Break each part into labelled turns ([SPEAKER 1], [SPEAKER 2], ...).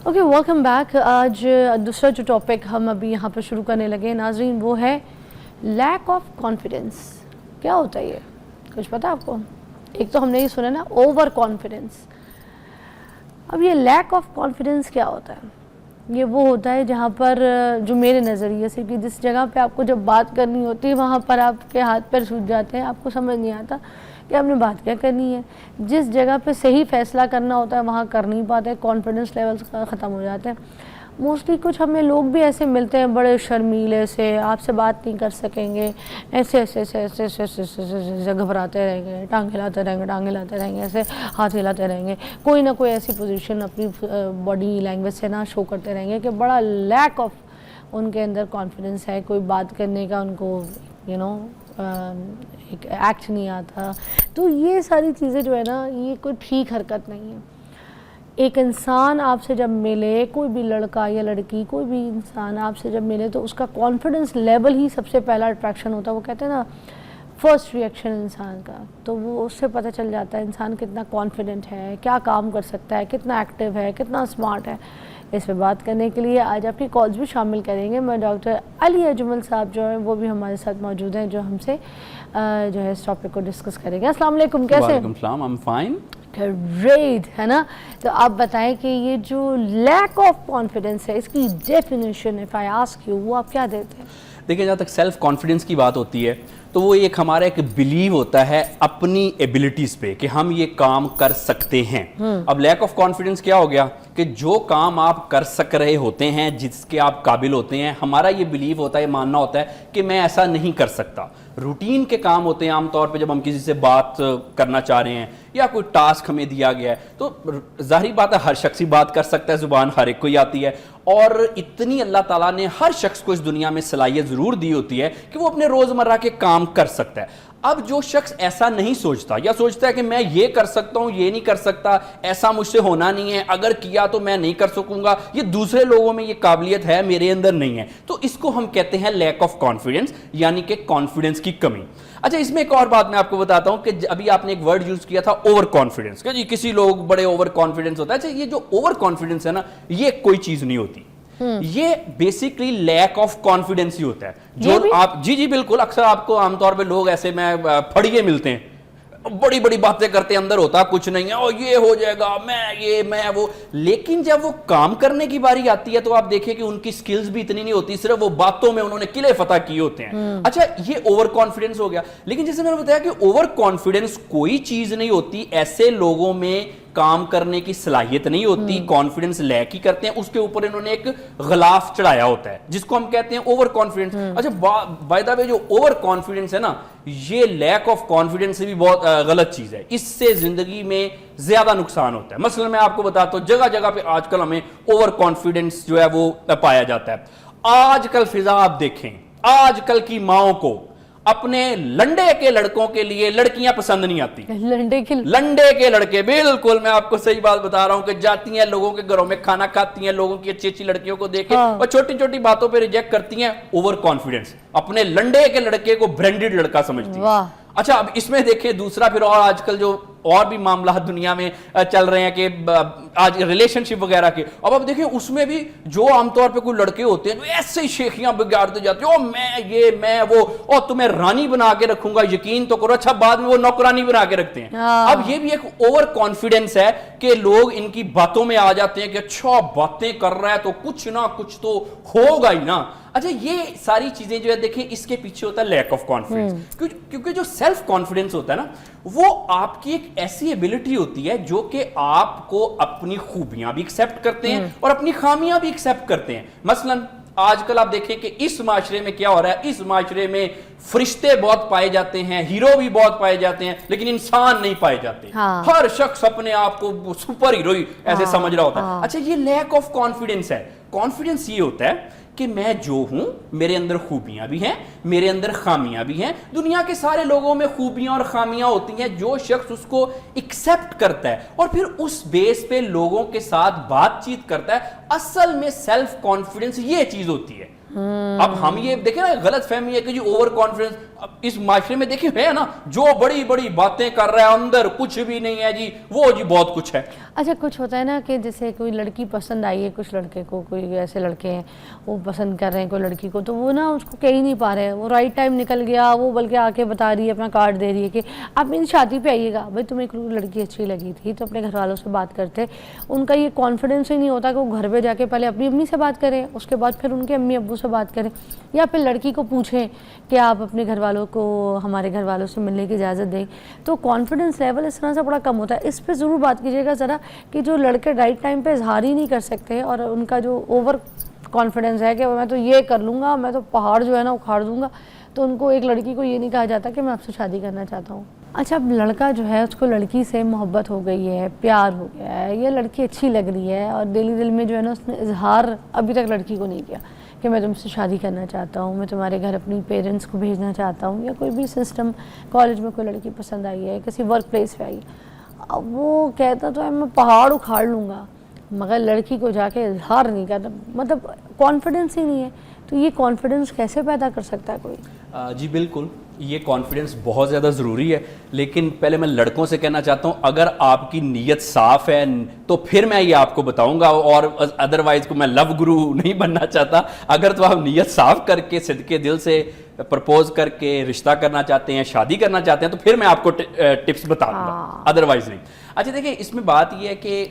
[SPEAKER 1] Okay welcome back. آج دوسرا جو ٹاپک ہم ابھی یہاں پہ شروع کرنے لگے ناظرین وہ ہے لیک آف کانفیڈنس. کیا ہوتا ہے یہ کچھ پتہ آپ کو؟ ایک تو ہم نے یہ سنا نا اوور کانفیڈنس. اب یہ لیک آف کانفیڈنس کیا ہوتا ہے؟ یہ وہ ہوتا ہے جہاں پر جو میرے نظریے سے کہ جس جگہ پہ آپ کو جب بات کرنی ہوتی ہے وہاں پر آپ کے ہاتھ پیر چھوٹ جاتے ہیں, آپ کو سمجھ نہیں آتا کہ آپ نے بات کیا کرنی ہے. جس جگہ پہ صحیح فیصلہ کرنا ہوتا ہے وہاں کر نہیں پاتے, کانفیڈنس لیولز ختم ہو جاتے ہیں. موسٹلی کچھ ہمیں لوگ بھی ایسے ملتے ہیں بڑے شرمیلے سے, آپ سے بات نہیں کر سکیں گے, ایسے ایسے ایسے ایسے ایسے ایسے ایسے گھبراتے رہیں گے, ٹانگ ہلاتے رہیں گے, ایسے ہاتھ ہلاتے رہیں گے, کوئی نہ کوئی ایسی پوزیشن اپنی باڈی لینگویج سے نہ شو کرتے رہیں گے کہ بڑا لیک آف ان کے اندر کانفیڈنس ہے. کوئی بات کرنے کا ان کو ایک ایکٹ نہیں آتا. تو یہ ساری چیزیں جو ہے نا یہ کوئی ٹھیک حرکت نہیں ہے. ایک انسان آپ سے جب ملے, کوئی بھی لڑکا یا لڑکی, کوئی بھی انسان آپ سے جب ملے تو اس کا کانفیڈنس لیول ہی سب سے پہلا اٹریکشن ہوتا ہے. وہ کہتے ہیں نا فرسٹ ریئیکشن انسان کا, تو وہ اس سے پتہ چل جاتا ہے انسان کتنا کانفیڈنٹ ہے, کیا کام کر سکتا ہے, کتنا ایکٹیو ہے, کتنا اسمارٹ ہے. اس پہ بات کرنے کے لیے آج آپ کی کالز بھی شامل کریں گے. میں ڈاکٹر علی اجمل صاحب جو ہیں وہ بھی ہمارے ساتھ موجود ہیں جو ہم سے جو ہے اس ٹاپک کو ڈسکس کریں گے. السلام علیکم, کیسے ہیں؟
[SPEAKER 2] وعلیکم السلام, I'm fine.
[SPEAKER 1] گریٹ ہے نا. تو آپ بتائیں کہ یہ جو لیک آف کانفیڈنس ہے اس کی definition if I ask you وہ آپ کیا دیتے ہیں؟
[SPEAKER 2] دیکھیں جہاں تک سیلف کانفیڈنس کی بات ہوتی ہے تو وہ ایک ہمارا ایک بلیو ہوتا ہے اپنی ایبلٹیز پہ کہ ہم یہ کام کر سکتے ہیں. اب لیک آف کانفیڈنس کیا ہو گیا کہ جو کام آپ کر سک رہے ہوتے ہیں, جس کے آپ قابل ہوتے ہیں, ہمارا یہ بلیو ہوتا ہے, یہ ماننا ہوتا ہے کہ میں ایسا نہیں کر سکتا. روٹین کے کام ہوتے ہیں عام طور پہ جب ہم کسی سے بات کرنا چاہ رہے ہیں یا کوئی ٹاسک ہمیں دیا گیا ہے تو ظاہری بات ہے ہر شخص ہی بات کر سکتا ہے, زبان ہر ایک کو ہی آتی ہے. اور اتنی اللہ تعالیٰ نے ہر شخص کو اس دنیا میں صلاحیت ضرور دی ہوتی ہے کہ وہ اپنے روزمرہ کے کام کر سکتا ہے. اب جو شخص ایسا نہیں سوچتا یا سوچتا ہے کہ میں یہ کر سکتا ہوں, یہ نہیں کر سکتا, ایسا مجھ سے ہونا نہیں ہے, اگر کیا تو میں نہیں کر سکوں گا, یہ دوسرے لوگوں میں یہ قابلیت ہے میرے اندر نہیں ہے, تو اس کو ہم کہتے ہیں لیک آف کانفیڈنس, یعنی کہ کانفیڈنس کی کمی. اچھا اس میں ایک اور بات میں آپ کو بتاتا ہوں کہ ابھی آپ نے ایک ورڈ یوز کیا تھا اوور کانفیڈنس, کہ جی کسی لوگ بڑے اوور کانفیڈنس ہوتا ہے. اچھا یہ جو اوور کانفیڈنس ہے نا یہ کوئی چیز نہیں ہوتی, یہ بیسیکلی لیک آف کانفیڈنس ہی ہوتا ہے. جو آپ جی بالکل اکثر آپ کو عام طور پہ لوگ ایسے میں پھڑیے ملتے ہیں, بڑی بڑی باتیں کرتے ہیں, اندر ہوتا کچھ نہیں ہے, اور یہ ہو جائے گا, میں وہ, لیکن جب وہ کام کرنے کی باری آتی ہے تو آپ دیکھیں کہ ان کی سکلز بھی اتنی نہیں ہوتی, صرف وہ باتوں میں انہوں نے قلعے فتح کیے ہوتے ہیں. اچھا یہ اوور کانفیڈنس ہو گیا. لیکن جیسے میں نے بتایا کہ اوور کانفیڈنس کوئی چیز نہیں ہوتی, ایسے لوگوں میں کام کرنے کی صلاحیت نہیں ہوتی, کانفیڈنس لیک ہی کرتے ہیں, اس کے اوپر انہوں نے ایک غلاف چڑھایا ہوتا ہے جس کو ہم کہتے ہیں اوور کانفیڈنس. اچھا بائی دا وے جو اوور کانفیڈنس ہے نا یہ لیک آف کانفیڈنس سے بھی بہت غلط چیز ہے, اس سے زندگی میں زیادہ نقصان ہوتا ہے. مثلا میں آپ کو بتاتا ہوں جگہ جگہ پہ آج کل ہمیں اوور کانفیڈنس جو ہے وہ پایا جاتا ہے. آج کل فضا آپ دیکھیں, آج کل کی ماؤں کو اپنے لنڈے کے لڑکوں کے لیے لڑکیاں پسند نہیں آتی. لنڈے کے لڑکے, بالکل میں آپ کو صحیح بات بتا رہا ہوں, کہ جاتی ہیں لوگوں کے گھروں میں کھانا کھاتی ہیں, لوگوں کی اچھی اچھی لڑکیوں کو دیکھ کے اور چھوٹی چھوٹی باتوں پہ ریجیکٹ کرتی ہیں. اوور کانفیڈنس, اپنے لنڈے کے لڑکے کو برانڈڈ لڑکا سمجھتی ہیں. اچھا اب اس میں دیکھیں دوسرا پھر اور آج کل جو اور بھی معاملات دنیا میں چل رہے ہیں کہ آج ریلیشن شپ وغیرہ کے, اب آپ دیکھیں اس میں بھی جو عام طور پہ کوئی لڑکے ہوتے ہیں جو ایسے ہی شیخیاں بگاڑتے جاتے ہیں, میں وہ, اور تمہیں رانی بنا کے رکھوں گا, یقین تو کرو. اچھا بعد میں وہ نوکرانی بنا کے رکھتے ہیں. اب یہ بھی ایک اوور کانفیڈنس ہے کہ لوگ ان کی باتوں میں آ جاتے ہیں کہ اچھا باتیں کر رہا ہے تو کچھ نہ کچھ تو ہوگا ہی نا. اچھا یہ ساری چیزیں جو ہے دیکھیں اس کے پیچھے ہوتا ہے لیک آف کانفیڈنس, کیونکہ جو سیلف کانفیڈنس ہوتا ہے نا وہ آپ کی ایک ایسی ایبلٹی ہوتی ہے جو کہ آپ کو اپنی خوبیاں بھی ایکسیپٹ کرتے ہیں اور اپنی خامیاں بھی ایکسیپٹ کرتے ہیں. مثلا آج کل آپ دیکھیں کہ اس معاشرے میں کیا ہو رہا ہے, اس معاشرے میں فرشتے بہت پائے جاتے ہیں, ہیرو بھی بہت پائے جاتے ہیں, لیکن انسان نہیں پائے جاتے. ہر شخص اپنے آپ کو سپر ہیرو ہی ایسے سمجھ رہا ہوتا ہے. اچھا یہ لیک آف کانفیڈنس ہے. کانفیڈنس یہ ہوتا ہے کہ میں جو ہوں میرے اندر خوبیاں بھی ہیں, میرے اندر خامیاں بھی ہیں. دنیا کے سارے لوگوں میں خوبیاں اور خامیاں ہوتی ہیں, جو شخص اس کو ایکسیپٹ کرتا ہے اور پھر اس بیس پہ لوگوں کے ساتھ بات چیت کرتا ہے, اصل میں سیلف کانفیڈنس یہ چیز ہوتی ہے. اب ہم یہ دیکھیں نا غلط فہمی ہے کہ جی اوور کانفیڈنس, اب اس معاشرے میں دیکھیں ہے نا, جو بڑی بڑی باتیں کر رہا ہے اندر کچھ بھی نہیں ہے جی, وہ جی بہت کچھ ہے.
[SPEAKER 1] اچھا کچھ ہوتا ہے نا کہ جیسے کوئی لڑکی پسند آئی ہے کچھ لڑکے کو, کوئی ایسے لڑکے ہیں وہ پسند کر رہے ہیں کوئی لڑکی کو, تو وہ نا اس کو کہہ ہی نہیں پا رہے, وہ رائٹ ٹائم نکل گیا, وہ بلکہ آ کے بتا رہی ہے, اپنا کارڈ دے رہی ہے کہ آپ میری شادی پہ آئیے گا. بھائی تمہیں ایک لڑکی اچھی لگی تھی تو اپنے گھر والوں سے بات کرتے, ان کا یہ کانفیڈنس ہی نہیں ہوتا کہ وہ گھر پہ جا کے پہلے اپنی امی سے بات کریں, اس کے بعد پھر ان کے امی ابو سے بات کریں, یا پھر لڑکی کو پوچھیں کہ آپ اپنے گھر والوں کو ہمارے گھر والوں سے ملنے کی اجازت دیں. تو کانفیڈنس لیول اس طرح سے بڑا کم ہوتا ہے. اس پہ ضرور بات کیجیے گا ذرا کہ جو لڑکے رائٹ ٹائم پہ اظہار ہی نہیں کر سکتے اور ان کا جو اوور کانفیڈنس ہے کہ میں تو یہ کر لوں گا, میں تو پہاڑ جو ہے نا اکھاڑ دوں گا, تو ان کو ایک لڑکی کو یہ نہیں کہا جاتا کہ میں آپ سے شادی کرنا چاہتا ہوں. اچھا اب لڑکا جو ہے اس کو لڑکی سے محبت ہو گئی ہے, پیار ہو گیا ہے, یا لڑکی اچھی لگ رہی ہے اور دل میں جو ہے نا اس نے اظہار ابھی تک لڑکی کو نہیں کیا کہ میں تم سے شادی کرنا چاہتا ہوں, میں تمہارے گھر اپنی پیرنٹس کو بھیجنا چاہتا ہوں, یا کوئی بھی سسٹم کالج میں کوئی لڑکی پسند آئی ہے, کسی ورک پلیس پہ آئی ہے, اب وہ کہتا تو ہے میں پہاڑ اکھاڑ لوں گا, مگر لڑکی کو جا کے اظہار نہیں کرتا, مطلب کانفیڈنس ہی نہیں ہے. تو یہ کانفیڈنس کیسے پیدا کر سکتا ہے کوئی؟
[SPEAKER 2] جی بالکل, یہ کانفیڈنس بہت زیادہ ضروری ہے, لیکن پہلے میں لڑکوں سے کہنا چاہتا ہوں اگر آپ کی نیت صاف ہے تو پھر میں یہ آپ کو بتاؤں گا, اور ادروائز کو میں لو گرو نہیں بننا چاہتا. اگر تو آپ نیت صاف کر کے صدقے دل سے پرپوز کر کے رشتہ کرنا چاہتے ہیں, شادی کرنا چاہتے ہیں, تو پھر میں آپ کو ٹپس بتاؤں گا, ادروائز نہیں. اچھا دیکھیں اس میں بات یہ ہے کہ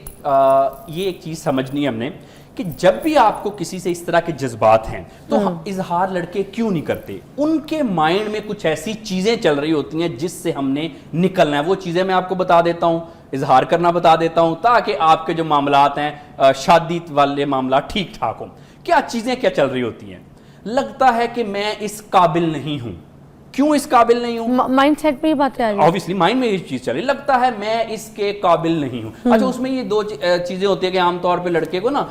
[SPEAKER 2] یہ ایک چیز سمجھنی ہے ہم نے کہ جب بھی آپ کو کسی سے اس طرح کے جذبات ہیں تو اظہار لڑکے کیوں نہیں کرتے. ان کے مائنڈ میں کچھ ایسی چیزیں چل رہی ہوتی ہیں جس سے ہم نے نکلنا ہے. وہ چیزیں میں آپ کو بتا دیتا ہوں, اظہار کرنا بتا دیتا ہوں, تاکہ آپ کے جو معاملات ہیں شادی والے معاملات ٹھیک ٹھاک ہوں. کیا چیزیں کیا چل رہی ہوتی ہیں؟ لگتا ہے کہ میں اس قابل نہیں ہوں. کیوں اس قابل نہیں ہوں؟
[SPEAKER 1] مائنڈ سیٹ پہ ہی باتیں آ رہی ہیں.
[SPEAKER 2] obviously مائنڈ میں یہ چیز چلی, لگتا ہے میں اس کے قابل نہیں ہوں. اچھا اس میں یہ دو چیزیں ہوتی ہیں کہ عام طور پہ لڑکے کو نا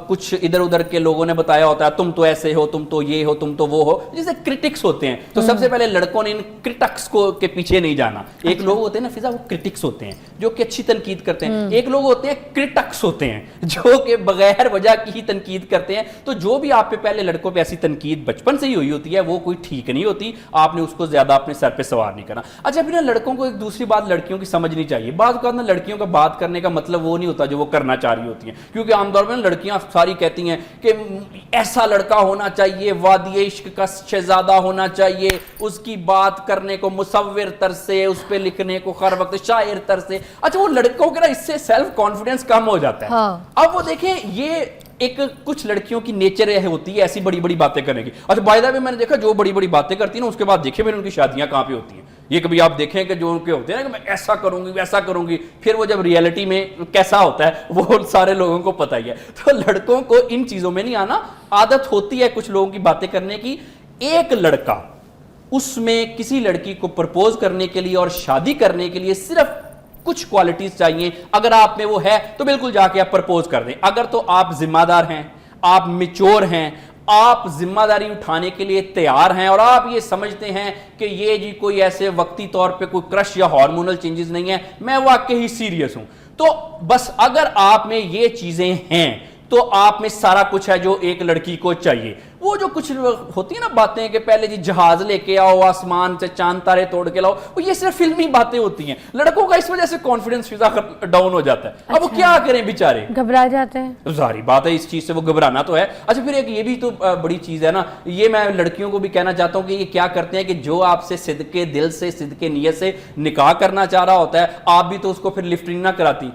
[SPEAKER 2] کچھ ادھر ادھر کے لوگوں نے بتایا ہوتا ہے, تم تو ایسے ہو, تم تو یہ ہو, تم تو وہ ہو, جیسے کرٹکس ہوتے ہیں. تو سب سے پہلے لڑکوں نے ان کرٹکس کو کے پیچھے نہیں جانا. ایک لوگ ہوتے ہیں نا فضا, وہ کرٹکس ہوتے ہیں جو کہ اچھی تنقید کرتے ہیں. ایک لوگ ہوتے ہیں کرٹکس ہوتے ہیں جو کہ بغیر وجہ کی ہی تنقید کرتے ہیں. تو جو بھی آپ پہ پہلے لڑکوں پہ ایسی تنقید بچپن سے ہی ہوئی ہوتی ہے وہ کوئی ٹھیک نہیں ہوتی, آپ نے اس کو زیادہ اپنے سر پہ سوار نہیں کرنا. اچھا پھر نا لڑکوں کو ایک دوسری بات لڑکیوں کی سمجھنی چاہیے. بعض اوقات نا لڑکیوں کا بات کرنے کا مطلب وہ نہیں ہوتا جو وہ کرنا چاہ رہی ہوتی ہیں, کیونکہ عام طور پہ لڑکیاں ساری کہتی ہیں کہ ایسا لڑکا ہونا چاہیے, وادی عشق کا شہزادہ ہونا چاہیے, اس کی بات کرنے کو مصور تر سے, اس پہ لکھنے کو ہر وقت شاعر تر سے. اچھا وہ لڑکوں کے نا اس سے سیلف کانفیڈنس کم ہو جاتا ہے. اب وہ دیکھیں یہ ایک کچھ لڑکیوں کی نیچر ہوتی ہے ایسی بڑی بڑی باتیں کرنے کی. اچھا بائی دا وے میں نے دیکھا جو بڑی بڑی باتیں کرتی ہیں نا اس کے بعد دیکھیں میں نے ان کی شادیاں کہاں پہ ہوتی ہیں. یہ کبھی آپ دیکھیں کہ جو ان کے ہوتے ہیں نا کہ میں ایسا کروں گی ویسا کروں گی, پھر وہ جب ریئلٹی میں کیسا ہوتا ہے وہ سارے لوگوں کو پتہ ہی ہے. تو لڑکوں کو ان چیزوں میں نہیں آنا. عادت ہوتی ہے کچھ لوگوں کی باتیں کرنے کی. ایک لڑکا اس میں کسی لڑکی کو پرپوز کرنے کے لیے اور شادی کرنے کے لیے صرف کچھ کوالٹیز چاہیے. اگر آپ میں وہ ہے تو بالکل جا کے آپ پرپوز کر دیں. اگر تو آپ ذمہ دار ہیں, آپ میچور ہیں, آپ ذمہ داری اٹھانے کے لیے تیار ہیں, اور آپ یہ سمجھتے ہیں کہ یہ جی کوئی ایسے وقتی طور پہ کوئی کرش یا ہارمونل چینجز نہیں ہے, میں واقعی سیریس ہوں, تو بس اگر آپ میں یہ چیزیں ہیں تو آپ میں سارا کچھ ہے جو ایک لڑکی کو چاہیے. وہ جو کچھ ہوتی ہیں نا باتیں کہ پہلے جی جہاز لے کے آؤ, آسمان سے چاند تارے توڑ کے لاؤ, وہ یہ صرف فلمی باتیں ہوتی ہیں. لڑکوں کا اس وجہ سے کانفیڈنس فضا ڈاؤن ہو جاتا ہے. اب وہ کیا کریں بیچارے,
[SPEAKER 1] گھبرا جاتے ہیں.
[SPEAKER 2] ظاہری بات ہے اس چیز سے وہ گھبرانا تو ہے. اچھا پھر ایک یہ بھی تو بڑی چیز ہے نا, یہ میں لڑکیوں کو بھی کہنا چاہتا ہوں کہ یہ کیا کرتے ہیں کہ جو آپ سے صدقے دل سے صدقے نیت سے نکاح کرنا چاہ رہا ہوتا ہے, آپ بھی تو اس کو پھر لفٹنگ نہ کراتی.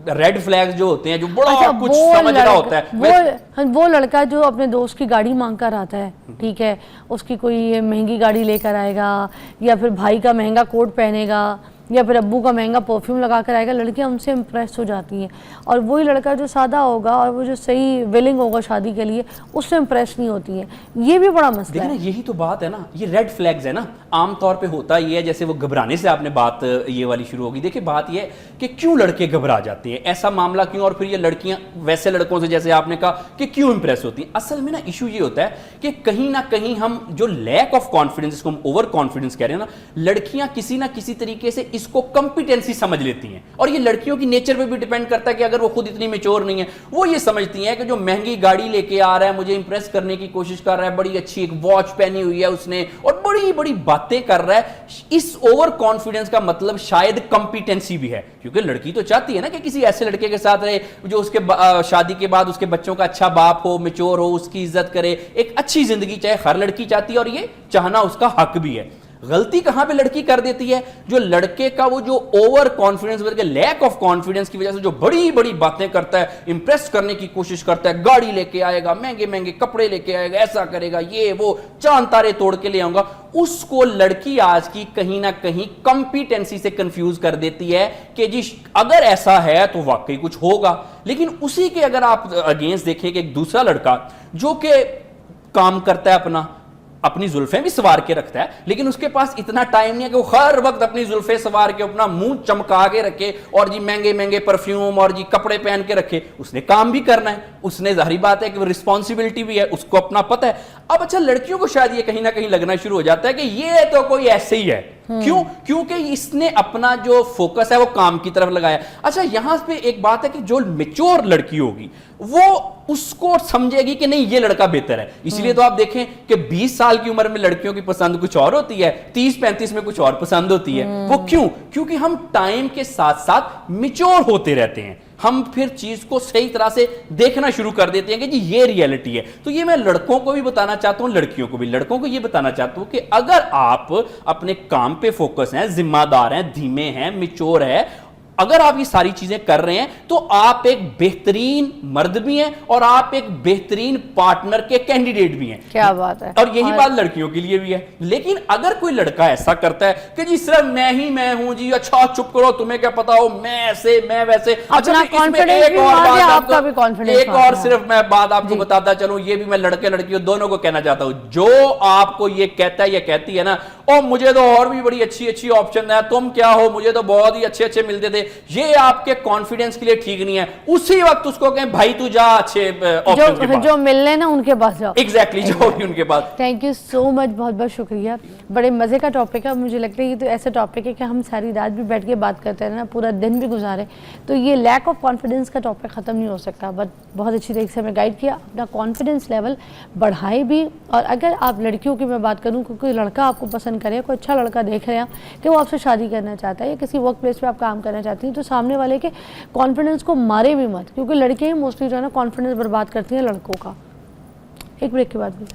[SPEAKER 2] ریڈ فلیگز جو ہوتے ہیں جو بڑا کچھ سمجھ رہا ہوتا ہے,
[SPEAKER 1] وہ لڑکا جو اپنے دوست کی گاڑی مانگ کر آتا ہے, ٹھیک ہے, اس کی کوئی مہنگی گاڑی لے کر آئے گا, یا پھر بھائی کا مہنگا کوٹ پہنے گا, یا پھر ابو کا مہنگا پرفیوم لگا کر آئے گا, لڑکیاں ان سے امپریس ہو جاتی ہیں. اور وہی لڑکا جو سادہ ہوگا اور وہ جو صحیح ویلنگ ہوگا شادی کے لیے, اس سے امپریس نہیں ہوتی ہیں. یہ بھی بڑا مسئلہ ہے.
[SPEAKER 2] یہی تو بات ہے نا, یہ ریڈ فلیگز ہے نا. عام طور پہ ہوتا یہ ہے, جیسے وہ گھبرانے سے آپ نے بات یہ والی شروع ہوگی. دیکھیں بات یہ ہے کہ کیوں لڑکے گھبرا جاتے ہیں, ایسا معاملہ کیوں, اور پھر یہ لڑکیاں ویسے لڑکوں سے جیسے آپ نے کہا کہ کیوں امپریس ہوتی ہیں. اصل میں نا ایشو یہ ہوتا ہے کہ کہیں نہ کہیں ہم جو لیک آف کانفیڈنس, جس کو ہم اوور کانفیڈنس کہہ رہے ہیں نا, لڑکیاں کسی نہ کسی طریقے سے اس کو کمپیٹنسی سمجھ لیتی ہیں. اور یہ لڑکیوں کی نیچر پہ بھی ڈیپینڈ کرتا ہے کہ اگر وہ خود اتنی میچور نہیں ہے, وہ یہ سمجھتی ہیں کہ جو مہنگی گاڑی لے کے آ رہا ہے, مجھے امپریس کرنے کی کوشش کر رہا ہے, بڑی اچھی ایک واچ پہنی ہوئی ہے اس نے اور بڑی بڑی باتیں کر رہا ہے, اس اوور کانفیڈنس کا مطلب شاید کمپیٹنسی بھی ہے. کیونکہ لڑکی تو چاہتی ہے نا کہ کسی ایسے لڑکے کے ساتھ رہے جو اس کے شادی کے بعد اس کے بچوں کا اچھا باپ ہو, میچور ہو, اس کی عزت کرے, ایک اچھی زندگی چاہے ہر لڑکی چاہتی ہے اور یہ چاہنا اس کا حق بھی ہے. غلطی کہاں پہ لڑکی کر دیتی ہے, جو لڑکے کا وہ جو over confidence, lack of confidence کی وجہ سے جو بڑی بڑی باتیں کرتا ہے, امپریس کرنے کی کوشش کرتا ہے, گاڑی لے کے آئے گا, مہنگے مہنگے کپڑے لے کے آئے گا, ایسا کرے گا, یہ وہ چاند تارے توڑ کے لے آؤں گا, اس کو لڑکی آج کی کہیں نہ کہیں کمپیٹنسی سے کنفیوز کر دیتی ہے کہ جی اگر ایسا ہے تو واقعی کچھ ہوگا. لیکن اسی کے اگر آپ اگینسٹ دیکھیں کہ ایک دوسرا لڑکا جو کہ کام کرتا ہے, اپنی زلفیں بھی سوار کے رکھتا ہے, لیکن اس کے پاس اتنا ٹائم نہیں ہے کہ وہ ہر وقت اپنی زلفیں سوار کے اپنا منہ چمکا کے رکھے اور جی مہنگے مہنگے پرفیوم اور جی کپڑے پہن کے رکھے. اس نے کام بھی کرنا ہے, اس نے ظاہری بات ہے کہ وہ رسپانسبلٹی بھی ہے, اس کو اپنا پتہ ہے. اب اچھا لڑکیوں کو شاید یہ کہیں نہ کہیں لگنا شروع ہو جاتا ہے کہ یہ تو کوئی ایسے ہی ہے. کیوں؟ کیونکہ اس نے اپنا جو فوکس ہے وہ کام کی طرف لگایا. اچھا یہاں پہ ایک بات ہے کہ جو میچور لڑکی ہوگی وہ اس کو سمجھے گی کہ نہیں یہ لڑکا بہتر ہے. اس لیے تو آپ دیکھیں کہ 20 سال کی عمر میں لڑکیوں کی پسند کچھ اور ہوتی ہے, 30-35 میں کچھ اور پسند ہوتی ہے. وہ کیوں؟ کیونکہ ہم ٹائم کے ساتھ ساتھ میچور ہوتے رہتے ہیں, ہم پھر چیز کو صحیح طرح سے دیکھنا شروع کر دیتے ہیں کہ جی یہ ریئلٹی ہے. تو یہ میں لڑکوں کو بھی بتانا چاہتا ہوں, لڑکیوں کو بھی. لڑکوں کو یہ بتانا چاہتا ہوں کہ اگر آپ اپنے کام پہ فوکس ہیں, ذمہ دار ہیں, دھیمے ہیں, میچور ہے, اگر آپ یہ ساری چیزیں کر رہے ہیں تو آپ ایک بہترین مرد بھی ہیں اور آپ ایک بہترین پارٹنر کے کینڈیڈیٹ بھی ہیں.
[SPEAKER 1] کیا بات ہے.
[SPEAKER 2] اور یہی بات لڑکیوں کے لیے بھی ہے. لیکن اگر کوئی لڑکا ایسا کرتا ہے کہ جی صرف میں ہی میں ہوں, جی اچھا چپ کرو, تمہیں کیا پتا ہو, میں ایسے میں ویسے.
[SPEAKER 1] اپنا کانفیڈنس بھی مار دیا, آپ کا بھی کانفیڈنس.
[SPEAKER 2] ایک اور صرف میں بات آپ کو بتاتا چلوں, یہ بھی میں لڑکے لڑکیوں دونوں کو کہنا چاہتا ہوں, جو آپ کو یہ کہتا ہے یا کہتی ہے نا, اور مجھے تو اور بھی بڑی اچھی اچھی آپشن ہے, تم کیا ہو, مجھے تو بہت ہی اچھے اچھے ملتے تھے, یہ آپ کے کانفیڈنس کے لیے ٹھیک نہیں ہے. اسی وقت اس کو کہیں بھائی تو جا اچھے آپشن کے پاس,
[SPEAKER 1] جو ملنے نا ان کے پاس جاؤ.
[SPEAKER 2] ایگزیکٹلی, جو بھی ان کے پاس.
[SPEAKER 1] تھینک یو سو مچ, بہت بہت شکریہ. بڑے مزے کا ٹاپک ہے. مجھے لگتا ہے یہ تو ایسا ٹاپک ہے کہ ہم ساری رات بھی بیٹھ کے بات کرتے ہیں نا, پورا دن بھی گزارے, تو یہ لیک آف کانفیڈنس کا ٹاپک ختم نہیں ہو سکتا. بٹ بہت اچھی طریقے سے ہمیں گائیڈ کیا, اپنا کانفیڈنس لیول بڑھائے بھی. اور اگر آپ لڑکیوں کی میں بات کروں, کوئی لڑکا آپ کو پسند کرے, کوئی اچھا لڑکا دیکھ رہے ہیں کہ وہ آپ سے شادی کرنا چاہتا ہے یا کسی ورک پلیس پہ آپ کام کرنا چاہتی ہیں, تو سامنے والے کے کانفیڈنس کو مارے بھی مت, کیونکہ لڑکیاں ہی موسٹلی جو ہے نا کانفیڈنس برباد کرتی ہیں لڑکوں کا. ایک بریک کے بعد بھی